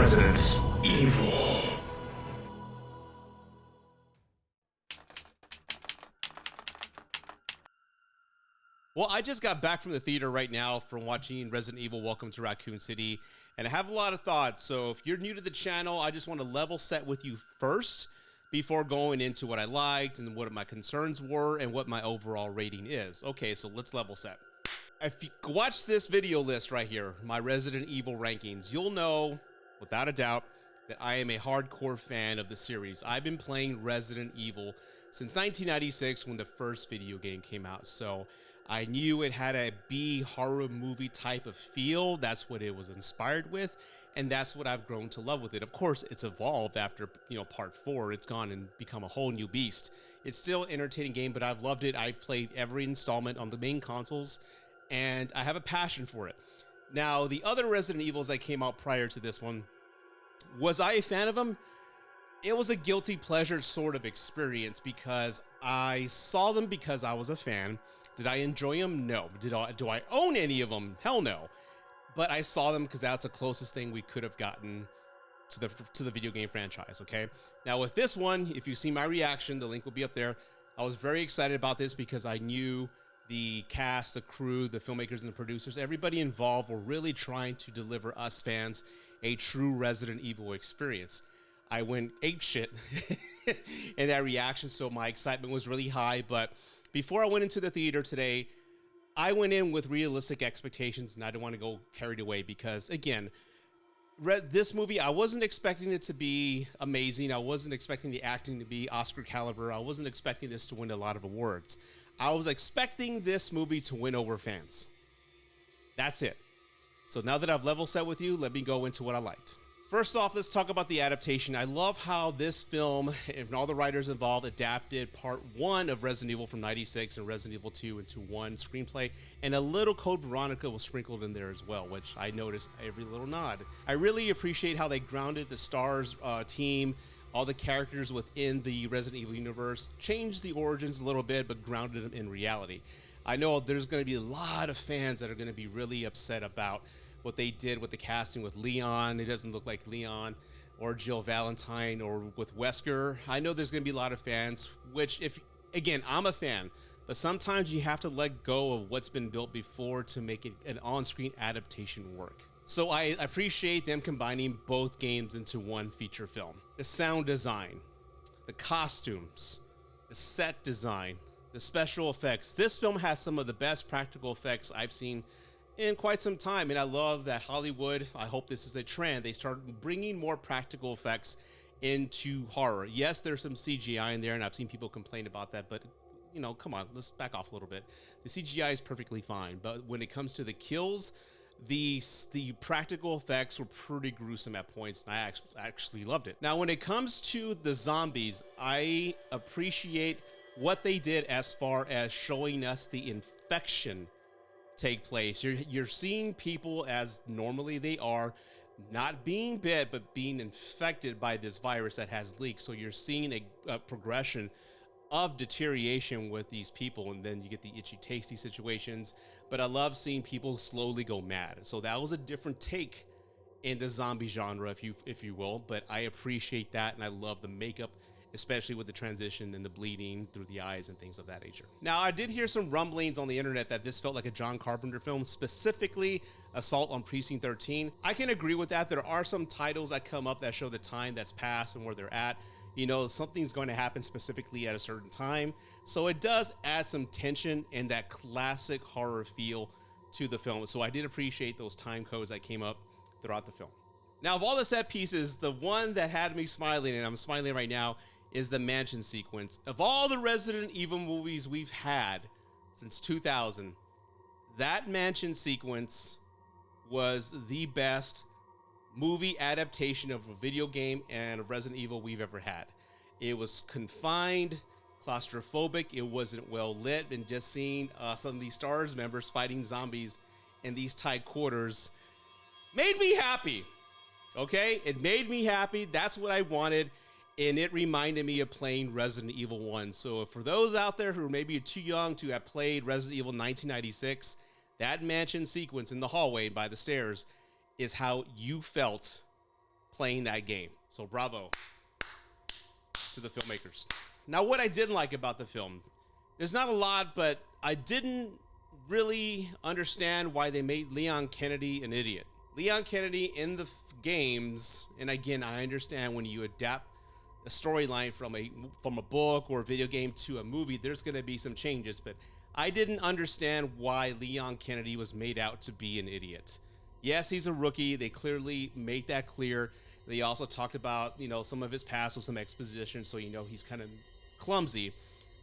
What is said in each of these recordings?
Resident Evil. Well, I just got back from the theater right now from watching Resident Evil Welcome to Raccoon City, and I have a lot of thoughts. So if you're new to the channel, I just want to level set with you first before going into what I liked and what my concerns were and what my overall rating is. Okay, so let's level set. If you watch this video list right here, my Resident Evil rankings, you'll know without a doubt that I am a hardcore fan of the series. I've been playing Resident Evil since 1996 when the first video game came out. So I knew it had a B horror movie type of feel. That's what it was inspired with, and that's what I've grown to love with it. Of course, it's evolved after, part 4. It's gone and become a whole new beast. It's still an entertaining game, but I've loved it. I've played every installment on the main consoles, and I have a passion for it. Now, the other Resident Evils that came out prior to this one, was I a fan of them? It was a guilty pleasure sort of experience because I saw them because I was a fan. Did I enjoy them? No. Do I own any of them? Hell no. But I saw them because that's the closest thing we could have gotten to the video game franchise, okay? Now with this one, if you see my reaction, the link will be up there. I was very excited about this because I knew the cast, the crew, the filmmakers and the producers, everybody involved were really trying to deliver us fans a true Resident Evil experience. I went apeshit in that reaction, so my excitement was really high, but before I went into the theater today, I went in with realistic expectations, and I didn't want to go carried away because, again, this movie, I wasn't expecting it to be amazing. I wasn't expecting the acting to be Oscar caliber. I wasn't expecting this to win a lot of awards. I was expecting this movie to win over fans. That's it. So now that I've level set with you, let me go into what I liked. First off, let's talk about the adaptation. I love how this film and all the writers involved adapted part 1 of Resident Evil from 96 and Resident Evil 2 into one screenplay, and a little Code Veronica was sprinkled in there as well, which I noticed every little nod. I really appreciate how they grounded the STARS team, all the characters within the Resident Evil universe, changed the origins a little bit, but grounded them in reality. I know there's going to be a lot of fans that are going to be really upset about what they did with the casting with Leon. It doesn't look like Leon or Jill Valentine, or with Wesker. I know there's going to be a lot of fans, which, again, I'm a fan, but sometimes you have to let go of what's been built before to make it an on-screen adaptation work. So I appreciate them combining both games into one feature film. The sound design, the costumes, the set design, the special effects. This film has some of the best practical effects I've seen in quite some time, and I love that Hollywood, I hope this is a trend, they start bringing more practical effects into horror. Yes, there's some CGI in there, and I've seen people complain about that, but come on, let's back off a little bit. The CGI is perfectly fine, but when it comes to the kills, the practical effects were pretty gruesome at points, and I actually loved it. Now, when it comes to the zombies, I appreciate what they did as far as showing us the infection take place. You're seeing people as normally they are, not being bit, but being infected by this virus that has leaked. So you're seeing a progression of deterioration with these people, and then you get the itchy tasty situations. But I love seeing people slowly go mad. So that was a different take in the zombie genre, if you will, but I appreciate that, and I love the makeup, especially with the transition and the bleeding through the eyes and things of that nature. Now, I did hear some rumblings on the internet that this felt like a John Carpenter film, specifically Assault on Precinct 13. I can agree with that. There are some titles that come up that show the time that's passed and where they're at. Something's going to happen specifically at a certain time. So it does add some tension and that classic horror feel to the film. So I did appreciate those time codes that came up throughout the film. Now, of all the set pieces, the one that had me smiling, and I'm smiling right now, is the mansion sequence. Of all the Resident Evil movies we've had since 2000, that mansion sequence was the best movie adaptation of a video game and of Resident Evil we've ever had. It was confined, claustrophobic, it wasn't well lit, and just seeing some of these STARS members fighting zombies in these tight quarters made me happy. Okay, it made me happy. That's what I wanted. And it reminded me of playing Resident Evil 1. So for those out there who maybe are too young to have played Resident Evil 1996, that mansion sequence in the hallway by the stairs is how you felt playing that game. So bravo to the filmmakers. Now, what I didn't like about the film, there's not a lot, but I didn't really understand why they made Leon Kennedy an idiot. Leon Kennedy in the games, and again, I understand when you adapt a storyline from a book or a video game to a movie, there's going to be some changes, but I didn't understand why Leon Kennedy was made out to be an idiot. Yes, he's a rookie. They clearly made that clear. They also talked about, some of his past with some exposition, so he's kind of clumsy.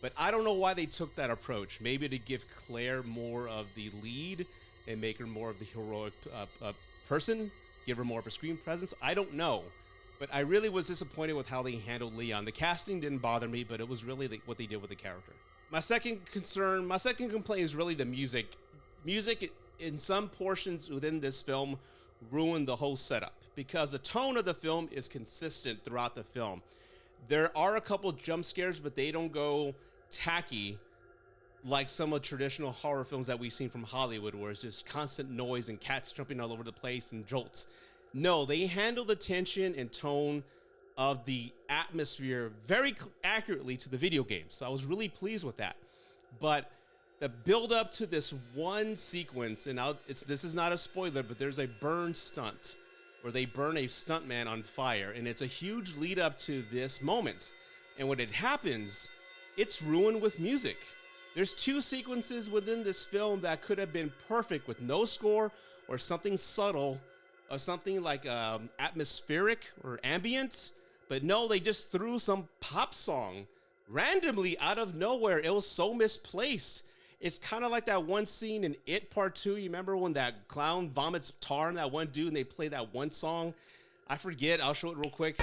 But I don't know why they took that approach. Maybe to give Claire more of the lead and make her more of the heroic person, give her more of a screen presence. I don't know. But I really was disappointed with how they handled Leon. The casting didn't bother me, but it was really what they did with the character. My second complaint is really the music. Music in some portions within this film ruined the whole setup because the tone of the film is consistent throughout the film. There are a couple jump scares, but they don't go tacky like some of the traditional horror films that we've seen from Hollywood, where it's just constant noise and cats jumping all over the place and jolts. No, they handle the tension and tone of the atmosphere very accurately to the video game. So I was really pleased with that. But the build up to this one sequence, and this is not a spoiler, but there's a burn stunt where they burn a stuntman on fire, and it's a huge lead up to this moment. And when it happens, it's ruined with music. There's two sequences within this film that could have been perfect with no score or something subtle or something like atmospheric or ambient, but no, they just threw some pop song randomly out of nowhere. It was so misplaced. It's kind of like that one scene in It Part 2. You remember when that clown vomits tar on that one dude and they play that one song? I forget. I'll show it real quick.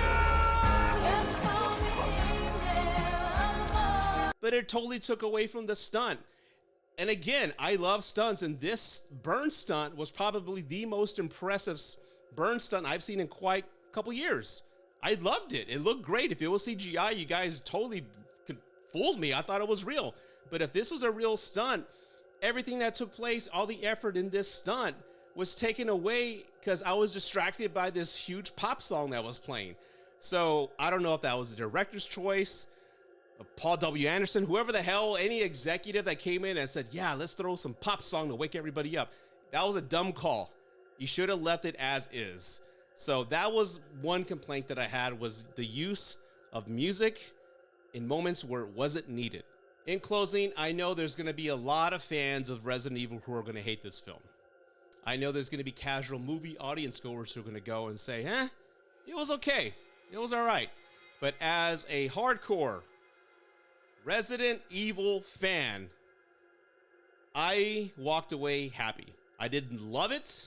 But it totally took away from the stunt. And again, I love stunts, and this burn stunt was probably the most impressive burn stunt I've seen in quite a couple years. I loved it. It looked great. If it was CGI, you guys totally fooled me. I thought it was real. But if this was a real stunt, everything that took place, all the effort in this stunt was taken away because I was distracted by this huge pop song that was playing. So I don't know if that was the director's choice, Paul W. Anderson, whoever the hell, any executive that came in and said, yeah, let's throw some pop song to wake everybody up. That was a dumb call. You should have left it as is. So that was one complaint that I had, was the use of music in moments where it wasn't needed. In closing, I know there's going to be a lot of fans of Resident Evil who are going to hate this film. I know there's going to be casual movie audience goers who are going to go and say, it was okay. It was all right. But as a hardcore Resident Evil fan, I walked away happy. I didn't love it.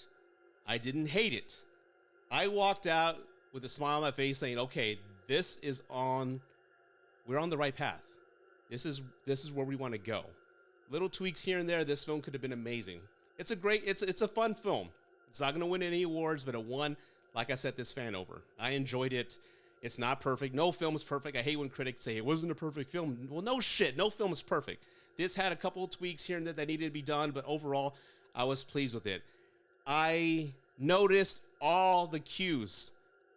I didn't hate it. I walked out with a smile on my face saying, okay, we're on the right path. This is where we want to go. Little tweaks here and there. This film could have been amazing. It's a fun film. It's not going to win any awards, but it won, like I said, this fan over. I enjoyed it. It's not perfect. No film is perfect. I hate when critics say it wasn't a perfect film. Well, no shit. No film is perfect. This had a couple of tweaks here and there that needed to be done, but overall, I was pleased with it. I noticed all the cues,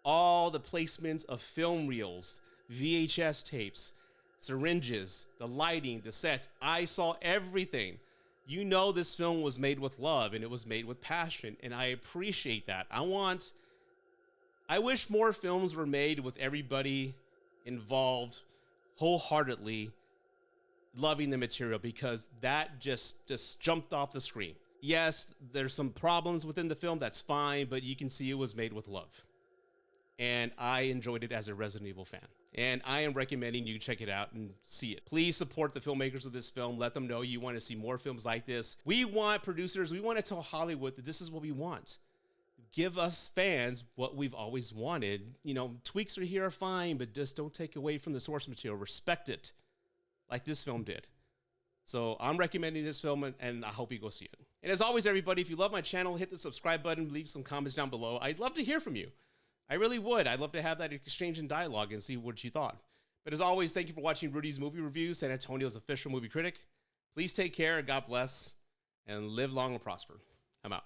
all the placements of film reels, VHS tapes, syringes, the lighting, the sets. I saw everything. You know, this film was made with love and it was made with passion, and I appreciate that. I wish more films were made with everybody involved wholeheartedly loving the material, because that just jumped off the screen. Yes, there's some problems within the film. That's fine, but you can see it was made with love. And I enjoyed it as a Resident Evil fan. And I am recommending you check it out and see it. Please support the filmmakers of this film. Let them know you want to see more films like this. We want producers, we want to tell Hollywood that this is what we want. Give us fans what we've always wanted. Tweaks here are fine, but just don't take away from the source material. Respect it like this film did. So I'm recommending this film, and I hope you go see it. And as always, everybody, if you love my channel, hit the subscribe button, leave some comments down below. I'd love to hear from you. I really would. I'd love to have that exchange and dialogue and see what you thought. But as always, thank you for watching Rudy's Movie Reviews, San Antonio's official movie critic. Please take care, God bless, and live long and prosper. I'm out.